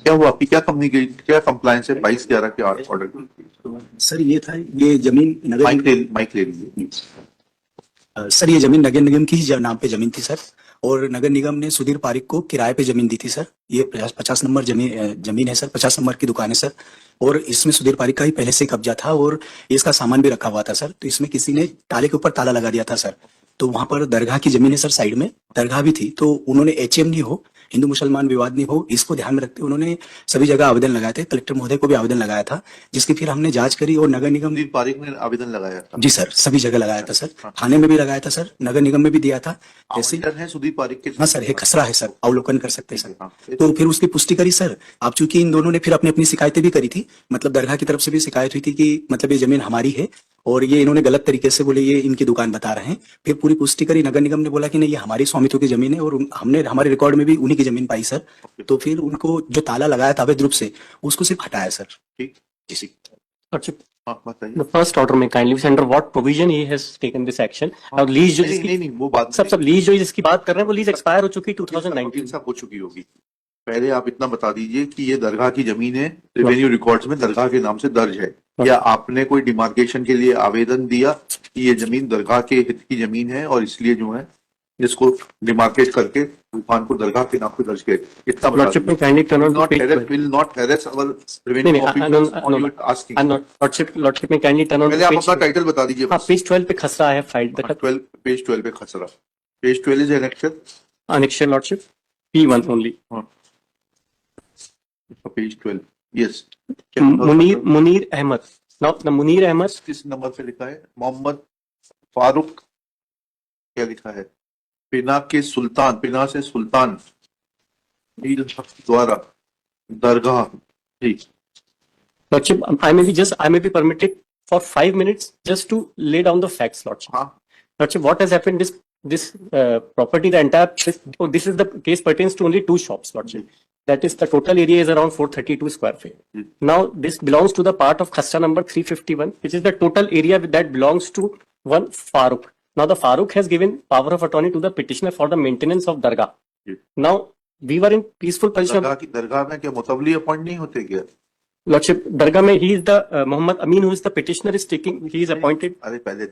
क्या हुआ आपकी क्या कंपनी की क्या कंप्लायंस है 22/11 के ऑर्डर की? सर ये था, ये जमीन नगर माइक ले लीजिए। सर ये जमीन नगर निगम की ही नाम पे जमीन थी सर। और नगर निगम ने सुधीर पारिक को किराए पे जमीन दी थी सर। ये 50 नंबर जमीन है सर, 50 नंबर की दुकान है सर। और इसमें सुधीर पारिक का ही पहले से ही कब्जा था और इसका सामान भी रखा हुआ था सर। तो इसमें किसी ने ताले के ऊपर ताला लगा दिया था सर। तो वहां पर दरगाह की जमीन है सर, साइड में दरगाह भी थी। तो उन्होंने एचएम नहीं हो, हिंदू मुसलमान विवाद नहीं हो, इसको ध्यान में रखते उन्होंने सभी जगह आवेदन लगाए थे। कलेक्टर महोदय को भी आवेदन लगाया था, जिसकी फिर हमने जांच करी और नगर निगम। सुधीर पारिक ने आवेदन लगाया था? जी सर, सभी जगह लगाया था सर। थाने में भी लगाया था सर, नगर निगम में भी दिया था। ऐसे आवंटन है सुधीर पारिक के? हाँ सर, ये खसरा है सर, अवलोकन कर सकते हैं सर। हाँ। तो फिर उसकी पुष्टि करी सर। अब चूंकि इन दोनों ने फिर अपनी अपनी शिकायतें भी करी थी, मतलब दरगाह की तरफ से भी शिकायत हुई थी कि मतलब ये जमीन हमारी है और ये इन्होंने गलत तरीके से बोले ये इनकी दुकान बता रहे हैं। फिर पूरी पुष्टि करी, नगर निगम ने बोला कि नहीं ये हमारी स्वामित्व की जमीन है और हमने हमारे रिकॉर्ड में भी उन्हीं की जमीन पाई सर। तो फिर उनको जो ताला लगाया था अवैध रूप से, उसको सिर्फ हटाया सर। ठीक जी। अच्छा, हाँ बताइए। the first order में kindly under what provision he has taken this action? और लीज जो जिसकी नहीं वो बात सब लीज जो जिसकी बात कर रहे हैं वो लीज एक्सपायर हो चुकी 2019 सब हो चुकी होगी। पहले आप इतना बता दीजिए कि ये दरगाह की जमीन है, रेवेन्यू रिकॉर्ड्स में दरगाह के नाम से दर्ज है। या आपने कोई डिमार्केशन के लिए आवेदन दिया कि ये जमीन दरगाह के हित की जमीन है और इसलिए जो है इसको डिमार्केट करके दुकान को दरगाह के नाम पे दर्ज किया? इतना बता Lordship may kindly turn on to page 12. will not harass our नहीं revenue नहीं, officials on you asking. I'm not Lordship may kindly turn on पहले to आप page अपना टाइटल बता दीजिए। हाँ, पेज 12 पे खसरा है फाइल द 12 पेज 12 पे खसरा। Page 12 is annexure annexure Lordship P1 only. Page 12 yes. Munir Ahmed, now the Munir Ahmed किस नंबर पे लिखा है? मोहम्मद फारूक क्या लिखा है? पिना से सुल्तान द्वारा दरगाह। ठीक। Lordship, I may be permitted for 5 minutes just to lay down the facts, Lordship. हाँ Lordship, what has happened? This property, the entire this is the case pertains to only 2 shops, Lordship. That is, the total area is around 432 square feet. Now, this belongs to the part of Khasra number 351, which is the total area that belongs to one Farooq. Now, the Farooq has given power of attorney to the petitioner for the maintenance of Dargah. Now, we were in peaceful position. दरगाह में क्या मुतवली appoint नहीं होते क्या? Lordship, Dargah mein he is the Muhammad Amin, who is the petitioner, is taking. He is appointed. अरे पहले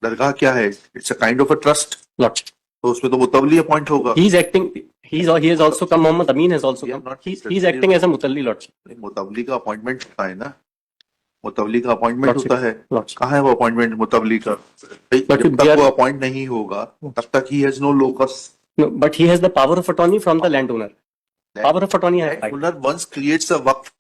दरगाह क्या है? It's a kind of a trust. Lordship, तो उसमें तो मुतवली अपॉइंट होगा। he is acting. He has also come. Muhammad Amin has also come. He is acting as a mutalli, Lordship. मुतवली का appointment होता है ना, मुतवली का अपॉइंटमेंट Lordship, होता है। Lordship. कहाँ है वो अपॉइंटमेंट मुतवली का? जब Lordship, तक they वो are- अपॉइंट नहीं होगा तब तक he has no locus. No, but he has the power of attorney from the landowner. Power of attorney है. ओनर वंस क्रिएट्स अ वक्फ,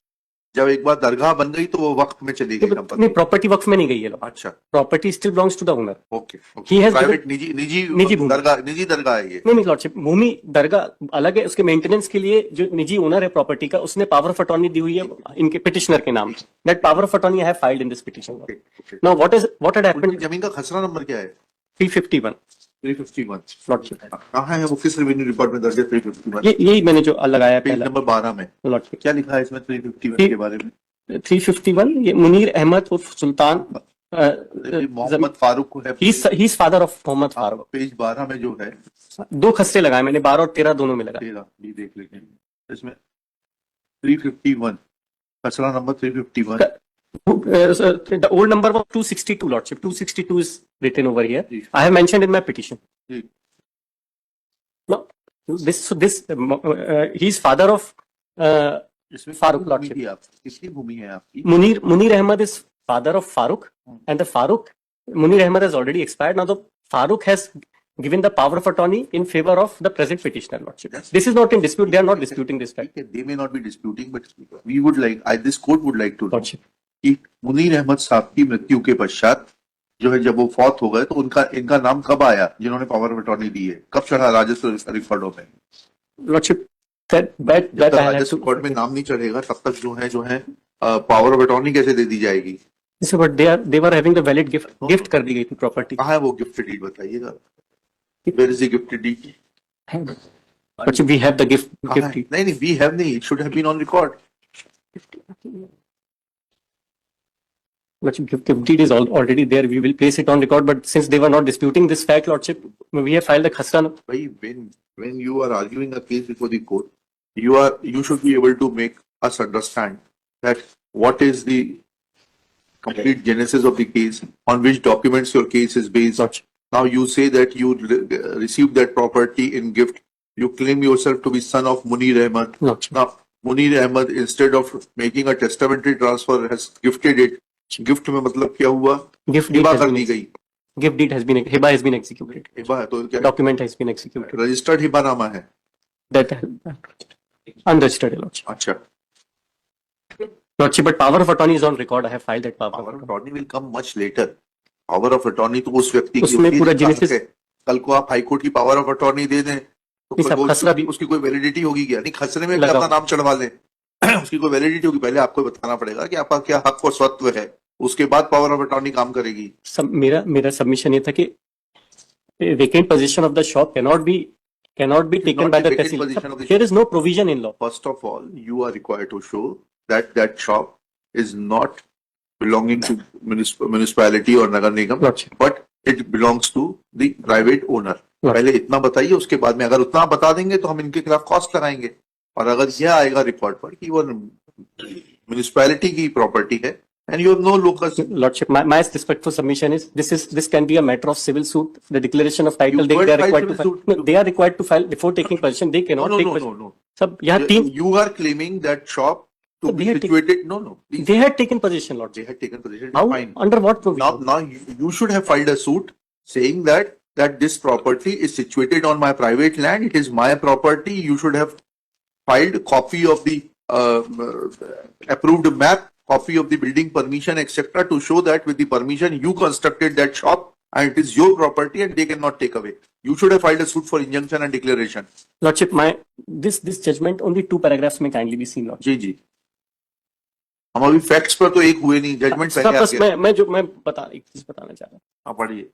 जब एक बार दरगाह बन गई तो वो वक्त में चली गई नहीं, प्रॉपर्टी वक्फ में नहीं गई है. अच्छा, property still belongs to the owner. Okay. He has private निजी निजी भूमि। दरगाह है ये। नहीं लॉर्डशिप, भूमि दरगाह अलग है. उसके मेंटेनेंस के लिए जो निजी ओनर है प्रॉपर्टी का, उसने पावर ऑफ अटॉर्नी दी हुई है इनके पिटिशनर के नाम. That power of attorney I have filed in this petition. Now what had happened? जमीन का खसरा नंबर क्या है? 351. 351 लॉर्डशिप, कहाँ है वो? किस रेवेन्यू रिकॉर्ड में दर्ज है 351? यही मैंने जो लगाया पेज पहला. नंबर 12 में लॉर्डशिप, क्या लिखा है इसमें 351 के बारे में? 351 ये मुनीर अहमद उर्फ सुल्तान मोहम्मद फारूक को है। He is father of Mohammad Farooq. Page 12 में जो है 2 खस्ते लगाए मैंने, 12 और 13 दोनों में लगाए. 13 ये देख लेंगे इसमें 351 खसरा number 351। The old number was 262, Lordship. 262 is written over here. I have mentioned in my petition. No, he is father of Farooq, Lordship. किसकी भूमि है आपकी? Munir Ahmad is father of Farooq, and the Munir Ahmad has already expired. Now the Farooq has given the power of attorney in favor of the present petitioner, Lordship. This is not in dispute. They are not disputing this fact. They may not be disputing, but we would like, this court would like to know Lordship, कि मुनीर अहमद साहब की मृत्यु के पश्चात जो है जब वो फौत हो गए तो इनका नाम कब आया जिन्होंने पावर ऑफ अटॉर्नी दी है? कब चढ़ा राजस्व रिकॉर्डों में? Lordship, that राजस्व रिकॉर्ड में नाम नहीं चढ़ेगा तब तक जो है पावर ऑफ अटॉर्नी कैसे दे दी जाएगी? but they were having the valid gift कर दी गई थी प्रॉपर्टी. कहाँ है वो गिफ्ट डीड? बताइएगा, where is the gift deed? But we have the gift deed. नहीं we have नहीं, it should have been on record. But gift deed is already there. We will place it on record. But since they were not disputing this fact, Lordship, we have filed a khasra. When you are arguing a case before the court, you should be able to make us understand that what is the complete genesis of the case, on which documents your case is based. Lordship. Now you say that you received that property in gift. You claim yourself to be son of Munir Ahmad. Lordship. Now Munir Ahmad, instead of making a testamentary transfer, has gifted it. Gift में मतलब क्या हुआ? Gift deed Hiba has कर been दी गई. Gift deed has been hiba has been executed. Hiba है तो क्या? Document has been executed. Registered हिबानामा है. That unregistered, Lordship. अच्छा. Lordship, but power of attorney is on record. I have filed that power. Power of attorney will come much later. Power of attorney तो उस व्यक्ति की उसमें होती है पूरा जिसका genesis- हक है. कल को आप हाई कोर्ट की पावर ऑफ अटॉर्नी दे दें तो नहीं, कल को खसरा भी- उसकी कोई वैलिडिटी होगी क्या? नहीं, खसरे में भी लगाओ। अपना नाम चढ़वा लें. उसकी कोई वैलिडिटी होगी. पहले आपको बताना पड़ेगा कि आपका क्या हक और स्वत्व है. उसके बाद पावर ऑफ अटॉर्नी काम करेगी. मेरा सबमिशन ये था कि vacant possession of the shop cannot be taken not by the the vacant tehsil. position of the There is no provision in law. First of all, you are required to show that that shop is not belonging to municipality or nagar nigam, Lordship. but it belongs to the private owner. Lordship. पहले इतना बताइए, उसके बाद में अगर उतना बता देंगे तो हम इनके खिलाफ कॉस्ट लगाएंगे. और अगर यह आएगा रिकॉर्ड पर कि वो म्युनिसिपैलिटी की प्रॉपर्टी है and you have no locus. Lordship, my respectful submission is this can be a matter of civil suit. The declaration of title You they can't are file required to civil file. suit. No, they are required to file before taking possession. They No, cannot no, take no, possession. no, no. Sab, यहाँ तीन You are claiming that shop to So be they had situated. No, no. Please. they had taken possession, They Lordship. had taken possession. How Fine. under what provision? Now you should have filed a suit saying that this property is situated on my private land. It is my property. You should have filed copy of the approved map, copy of the building permission, etc., to show that with the permission you constructed that shop and it is your property and they cannot take away. You should have filed a suit for injunction and declaration. Lordship, this judgment only 2 paragraphs may kindly be seen, Lordship. जी जी. हम अभी facts पर तो एक हुए नहीं, judgement पहले आ बस गया. मैं एक चीज बताना चाह रहा हूँ. आप पढ़िए.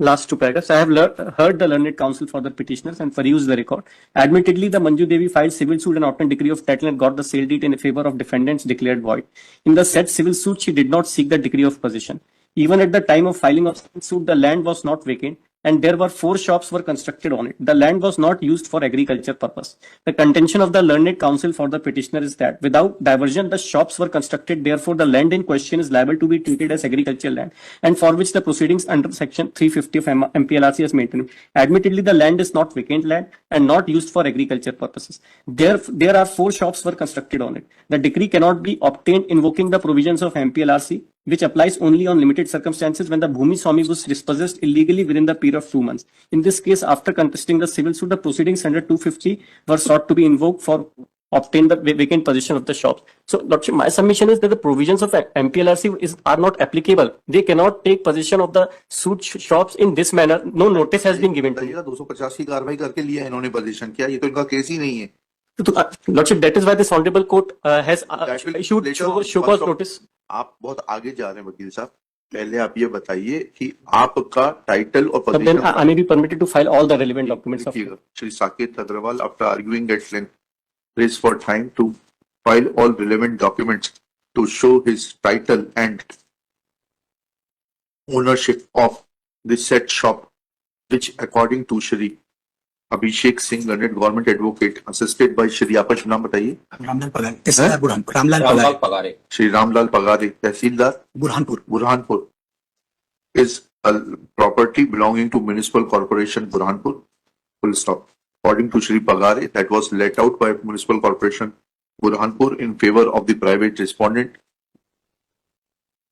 Last 2 paragraphs. I have heard the learned counsel for the petitioners and perused the record. Admittedly, the Manju Devi filed civil suit and obtained decree of title and got the sale deed in favor of defendants declared void. In the said civil suit, she did not seek the decree of possession. Even at the time of filing of civil suit, the land was not vacant and there were 4 shops were constructed on it. The land was not used for agriculture purpose. The contention of the learned counsel for the petitioner is that without diversion, the shops were constructed. Therefore, the land in question is liable to be treated as agricultural land and for which the proceedings under section 350 of MPLRC is maintained. Admittedly, the land is not vacant land and not used for agriculture purposes. There are 4 shops were constructed on it. The decree cannot be obtained invoking the provisions of MPLRC, which applies only on limited circumstances when the Bhumi Swami was dispossessed illegally within the period of 2 months. In this case, after contesting the civil suit, the proceedings under 250 were sought to be invoked for obtain the vacant possession of the shops. So, Lordship, my submission is that the provisions of MPLRC are not applicable. They cannot take possession of the suit shops in this manner. No notice has been given to me. 250 की कार्रवाई करके लिया इन्होंने position किया. ये तो इनका case ही नहीं है. Lordship, that is why this honorable court has That will issued later show on, cause first of- notice. आप बहुत आगे जा रहे हैं वकील साहब. पहले आप ये बताइए कि आपका टाइटल और But then position I may be permitted to file all the relevant documents of लिखिएगा. Shri Saket Agarwal, after arguing at length, raised for time to file all relevant documents to show his title and ownership of the said shop, which according to Shri Abhishek Singh, learned government advocate, assisted by Shri आपका नाम बताइए. रामलाल पगारे, तहसीलदार बुरहानपुर. रामलाल पगारे, श्री रामलाल पगारे, तहसीलदार Burhanpur. Burhanpur, is a property belonging to Municipal Corporation Burhanpur. Full stop. According to Shri Pagare, that was let out by Municipal Corporation Burhanpur in favor of the private respondent.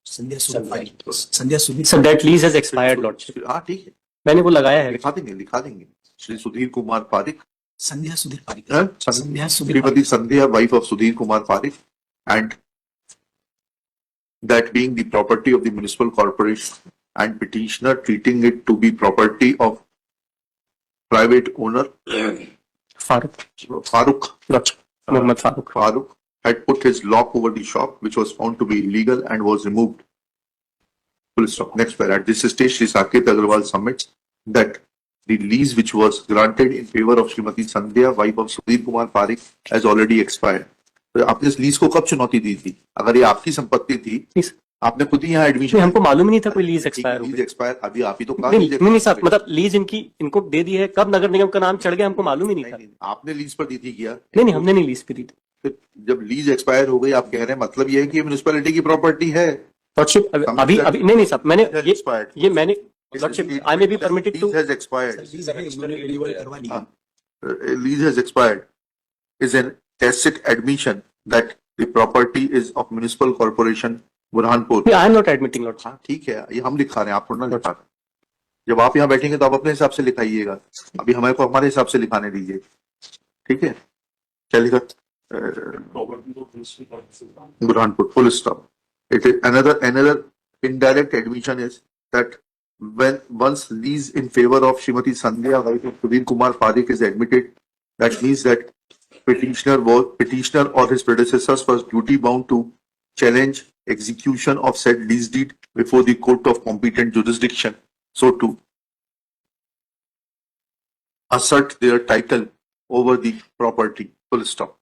Sandhya Sudhir. So that lease has expired, Lordship. हाँ ठीक है, मैंने वो लगाया है. लिखा देंगे. श्री सुधीर कुमार पारिक, संध्या सुधीर पारिक. हाँ? संध्या सुधीर श्रीमती संध्या, wife of Sudhir Kumar Parik, and that being the property of the municipal corporation and petitioner treating it to be property of private owner Farooq. Lordship. Mohammad Farooq. Farooq had put his lock over the shop, which was found to be illegal and was removed. Full stop. Next paragraph. At this stage, Shri Saket Agarwal submits that the lease which was granted in favor of Srimati Sandhya, wife of Sudhir Kumar Parik, has already expired. तो आपने इस lease को कब चुनौती दी थी? अगर ये आपकी संपत्ति थी, Please. आपने खुद ही यहाँ एडमिशन नहीं, हमको मालूम ही नहीं था कोई लीज एक्सपायर हो लीज गई। एक्सपायर अभी आप ही तो कहा नहीं लीज नहीं नहीं साहब, expire। मतलब लीज इनको दे दी है, कब नगर निगम का नाम चढ़ गया हमको मालूम ही नहीं था। नहीं, आपने लीज पर दी थी क्या? नहीं, हमने नहीं लीज पे दी थी। फिर जब लीज एक्सपायर हो गई आप कह रहे हैं मतलब ये है कि ये म्युनिसिपैलिटी की प्रॉपर्टी है। लॉर्डशिप समझ अभी गए? अभी नहीं नहीं साहब, मैंने Has expired. ये मैंने lordship I may be permitted to Lease has expired. इन्होंने renewal करवा ली। Lease has expired is an tacit admission that the property is of municipal corporation Burhanpur. I am not admitting lordship. हाँ ठीक है, ये हम लिखा रहे हैं, आप थोड़ा ना लिखा रहे हैं। जब आप यहाँ बैठेंगे तो आप अपने हिसाब से लिखाइएगा, अभी हमारे को हमारे हिसाब से लिखाने दीजिए, ठीक है? क्या लिखा? Burhanpur, full stop. It is another indirect admission is that when once lease in favor of Srimati Sandhya wife of Sudhir Kumar Parekh is admitted, that means that petitioner or his predecessors was duty bound to challenge execution of said lease deed before the court of competent jurisdiction, so to assert their title over the property, full stop.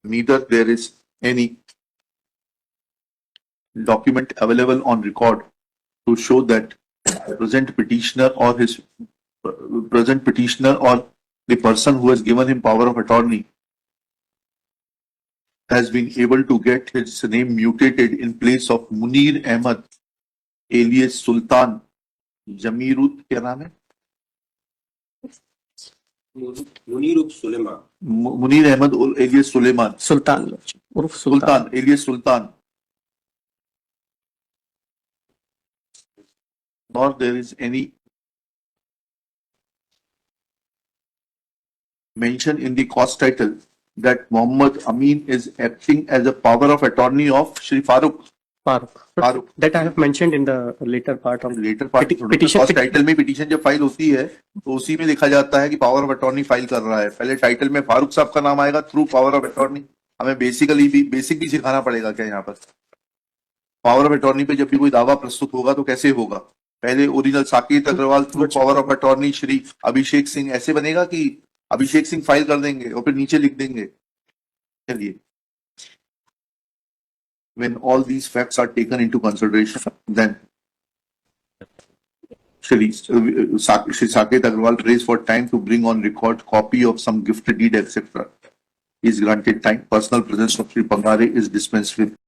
Neither there is any document available on record to show that present petitioner or the person who has given him power of attorney has been able to get his name mutated in place of Munir Ahmad alias Sultan Jamirut, क्या नाम है? Munir Ahmad alias Suleiman, सुल्तान lordship उर्फ सुल्तान। Sultan alias Sultan. Nor there is any mention in the cost title that Muhammad Amin is acting as a power of attorney of Shri Farooq. Farooq. That I have mentioned in the later part of later part petition- cause title में petition जब file होती है तो उसी में लिखा जाता है कि पावर ऑफ अटॉर्नी फाइल कर रहा है। पहले टाइटल में फारूक साहब का नाम आएगा थ्रू पावर ऑफ अटॉर्नी। हमें बेसिक भी सिखाना पड़ेगा क्या यहाँ पर? पावर ऑफ अटॉर्नी पे जब भी कोई दावा प्रस्तुत होगा तो कैसे होगा? पहले original Saket Agarwal through power of attorney Shri Abhishek Singh, ऐसे बनेगा कि अभिषेक सिंह फाइल कर देंगे और फिर नीचे लिख देंगे? चलिए, when all these facts are taken into consideration, then Shri Saket Agarwal raised for time to bring on record copy of some gift deed, etc. Is granted time. Personal presence of Shri Pangare is dispensed with.